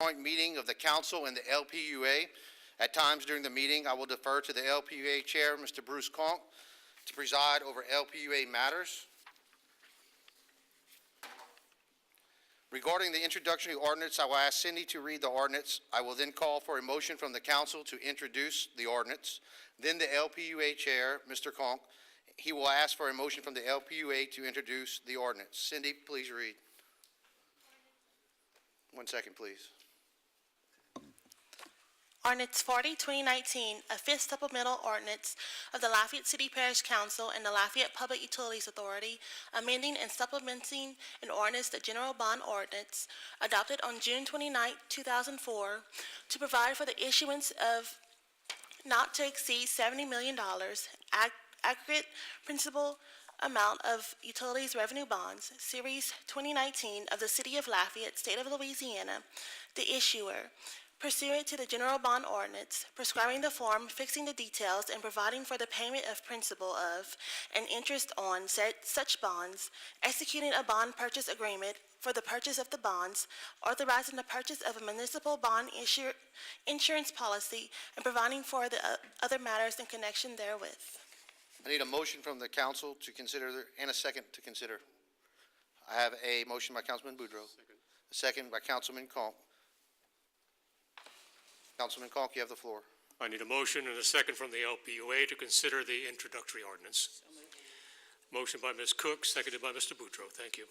joint meeting of the council and the LPUA. At times during the meeting, I will defer to the LPUA Chair, Mr. Bruce Conk, to preside over LPUA matters. Regarding the introductory ordinance, I will ask Cindy to read the ordinance. I will then call for a motion from the council to introduce the ordinance. Then the LPUA Chair, Mr. Conk, he will ask for a motion from the LPUA to introduce the ordinance. Cindy, please read. 1 second, please. Ordinance 40, 2019, a fifth supplemental ordinance of the Lafayette City Parish Council and the Lafayette Public Utilities Authority, amending and supplementing an ordinance, the General Bond Ordinance, adopted on June 29, 2004, to provide for the issuance of not to exceed $70 million aggregate principal amount of utilities revenue bonds, Series 2019 of the City of Lafayette, State of Louisiana, the issuer, pursuant to the General Bond Ordinance, prescribing the form, fixing the details, and providing for the payment of principal of and interest on such bonds, executing a bond purchase agreement for the purchase of the bonds, authorizing the purchase of a municipal bond insurance policy, and providing for the other matters in connection therewith. I need a motion from the council to consider and a second to consider. I have a motion by Councilman Boudreaux. A second by Councilman Conk. Councilman Conk, you have the floor. I need a motion and a second from the LPUA to consider the introductory ordinance. Motion by Ms. Cook, seconded by Mr. Boudreaux. Thank you.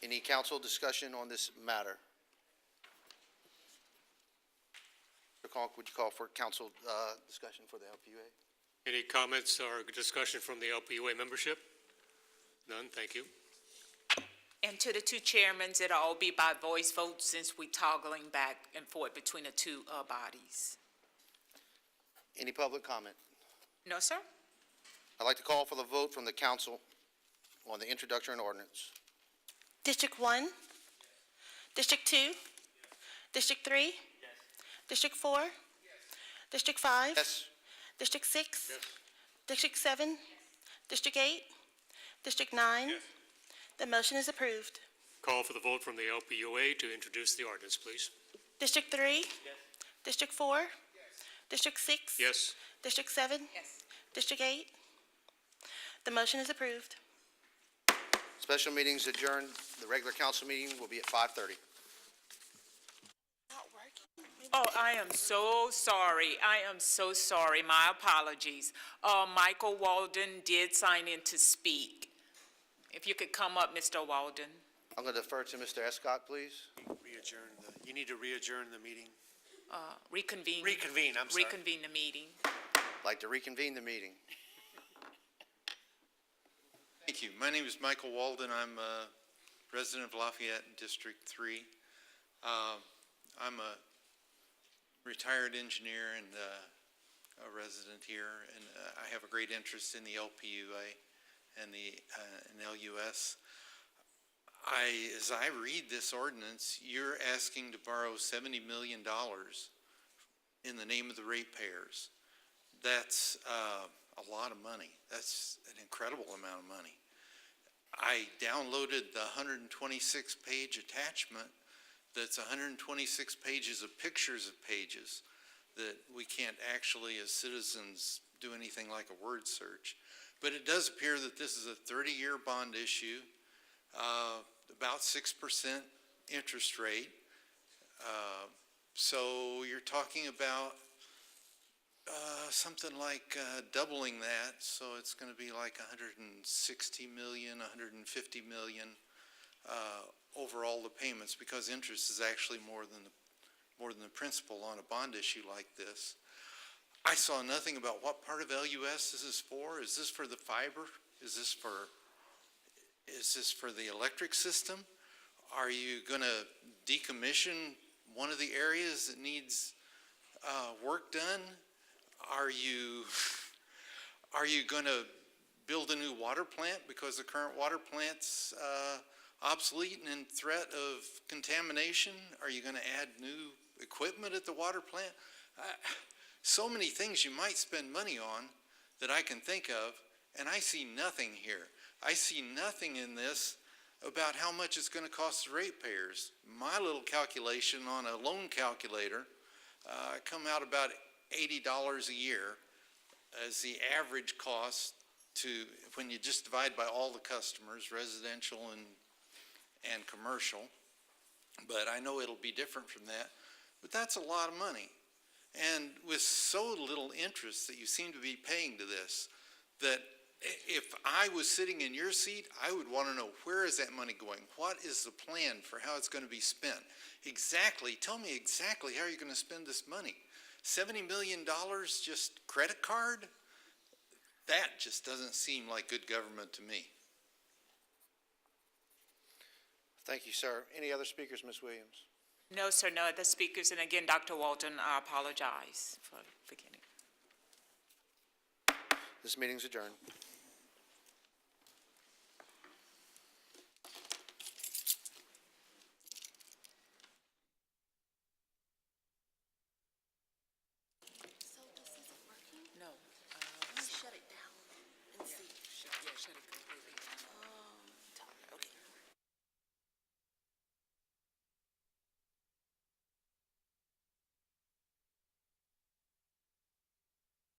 Any council discussion on this matter? Mr. Conk, would you call for council discussion for the LPUA? Any comments or discussion from the LPUA membership? None, thank you. And to the two chairmen, it'll all be by voice vote since we're toggling back and forth between the two bodies. Any public comment? No, sir. I'd like to call for the vote from the council on the introduction and ordinance. District 1, District 2, District 3, yes. District 4, yes. District 5, yes. District 6, yes. District 7, yes. District 8, District 9. Yes. The motion is approved. Call for the vote from the LPUA to introduce the ordinance, please. District 3, yes. District 4, yes. District 6, yes. District 7, Yes. District 8. The motion is approved. Special meetings adjourned. The regular council meeting will be at 5:30. Not working. Oh, I am so sorry. I am so sorry. My apologies. Michael Walden did sign in to speak. If you could come up, Mr. Walden. I'm going to defer to Mr. Escott, please. You need to re-adjourn the meeting. Reconvene. Reconvene, I'm sorry. Reconvene the meeting. I'd like to reconvene the meeting. Thank you. My name is Michael Walden. I'm a resident of Lafayette in District 3. I'm a retired engineer and a resident here, and I have a great interest in the LPUA and the LUS. As I read this ordinance, you're asking to borrow $70 million in the name of the ratepayers. That's a lot of money. That's an incredible amount of money. I downloaded the 126-page attachment that's 126 pages of pictures of pages that we can't actually, as citizens, do anything like a word search. But it does appear that this is a 30-year bond issue, about 6% interest rate. So you're talking about something like doubling that, so it's going to be like 160 million, 150 million overall the payments, because interest is actually more than the principal on a bond issue like this. I saw nothing about what part of LUS this is for. Is this for the fiber? Is this for the electric system? Are you going to decommission one of the areas that needs work done? Are you going to build a new water plant because the current water plant's obsolete and in threat of contamination? Are you going to add new equipment at the water plant? So many things you might spend money on that I can think of, and I see nothing here. I see nothing in this about how much it's going to cost the ratepayers. My little calculation on a loan calculator come out about $80 a year as the average cost to, when you just divide by all the customers, residential and commercial. But I know it'll be different from that. But that's a lot of money. And with so little interest that you seem to be paying to this, that if I was sitting in your seat, I would want to know, where is that money going? What is the plan for how it's going to be spent? Exactly, tell me exactly how you're going to spend this money. $70 million just credit card? That just doesn't seem like good government to me. Thank you, sir. Any other speakers, Ms. Williams? No, sir, no other speakers. And again, Dr. Walden, I apologize for beginning. This meeting's adjourned. So this isn't working? No. Let me shut it down and see. Yeah, shut it completely